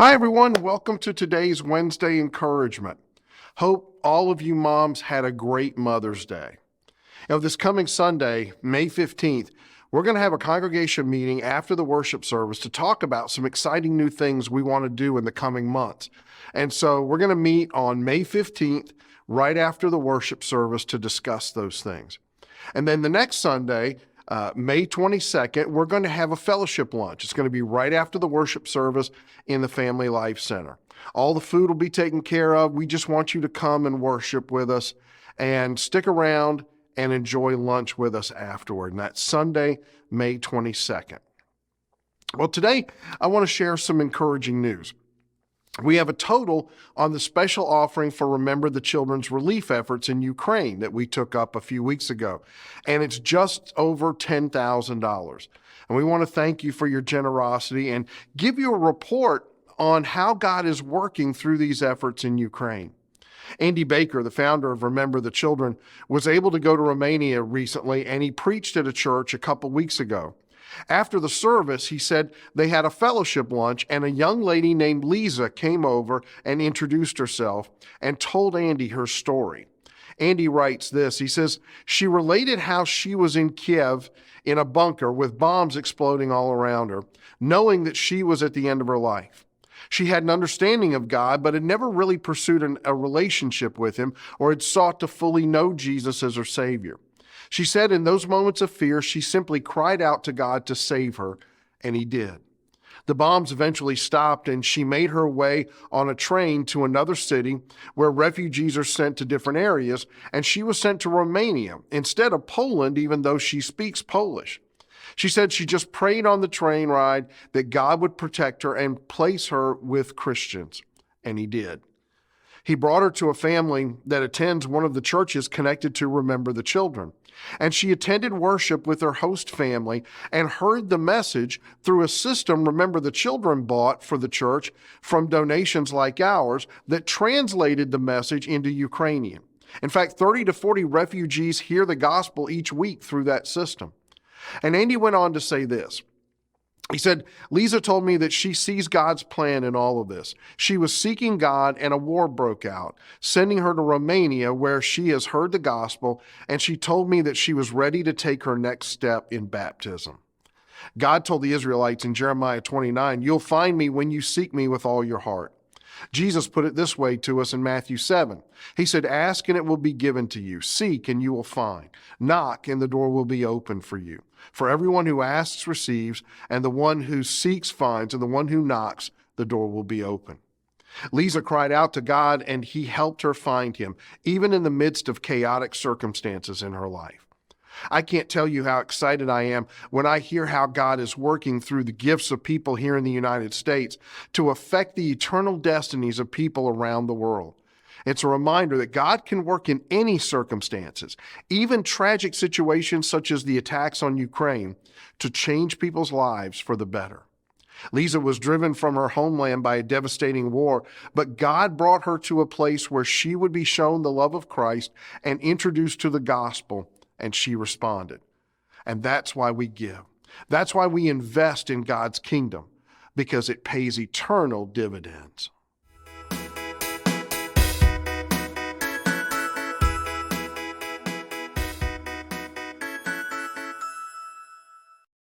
Hi, everyone. Welcome to today's Wednesday encouragement. Hope all of you moms had a great Mother's Day. This coming Sunday, May 15th, we're going to have a congregation meeting after the worship service to talk about some exciting new things we want to do in the coming months. And so we're going to meet on May 15th, right after the worship service, to discuss those things. And then the next Sunday, May 22nd, we're going to have a fellowship lunch. It's going to be right after the worship service in the Family Life Center. All the food will be taken care of. We just want you to come and worship with us and stick around and enjoy lunch with us afterward. And that's Sunday, May 22nd. Well, today I want to share some encouraging news. We have a total on the special offering for Remember the Children's relief efforts in Ukraine that we took up a few weeks ago, and it's just over $10,000. And we want to thank you for your generosity and give you a report on how God is working through these efforts in Ukraine. Andy Baker, the founder of Remember the Children, was able to go to Romania recently, and he preached at a church a couple weeks ago. After the service, he said they had a fellowship lunch, and a young lady named Lisa came over and introduced herself and told Andy her story. Andy writes this. He says, she related how she was in Kiev in a bunker with bombs exploding all around her, knowing that she was at the end of her life. She had an understanding of God, but had never really pursued a relationship with him or had sought to fully know Jesus as her Savior. She said in those moments of fear, she simply cried out to God to save her, and he did. The bombs eventually stopped, and she made her way on a train to another city where refugees are sent to different areas, and she was sent to Romania instead of Poland, even though she speaks Polish. She said she just prayed on the train ride that God would protect her and place her with Christians, and he did. He brought her to a family that attends one of the churches connected to Remember the Children. And she attended worship with her host family and heard the message through a system Remember the Children bought for the church from donations like ours that translated the message into Ukrainian. In fact, 30 to 40 refugees hear the gospel each week through that system. And Andy went on to say this. He said, Lisa told me that she sees God's plan in all of this. She was seeking God and a war broke out, sending her to Romania where she has heard the gospel, and she told me that she was ready to take her next step in baptism. God told the Israelites in Jeremiah 29, you'll find me when you seek me with all your heart. Jesus put it this way to us in Matthew 7. He said, ask and it will be given to you. Seek and you will find. Knock and the door will be open for you. For everyone who asks receives, and the one who seeks finds, and the one who knocks, the door will be open. Lisa cried out to God, and he helped her find him, even in the midst of chaotic circumstances in her life. I can't tell you how excited I am when I hear how God is working through the gifts of people here in the United States to affect the eternal destinies of people around the world. It's a reminder that God can work in any circumstances, even tragic situations such as the attacks on Ukraine, to change people's lives for the better. Lisa was driven from her homeland by a devastating war, but God brought her to a place where she would be shown the love of Christ and introduced to the gospel, and she responded. And that's why we give. That's why we invest in God's kingdom, because it pays eternal dividends.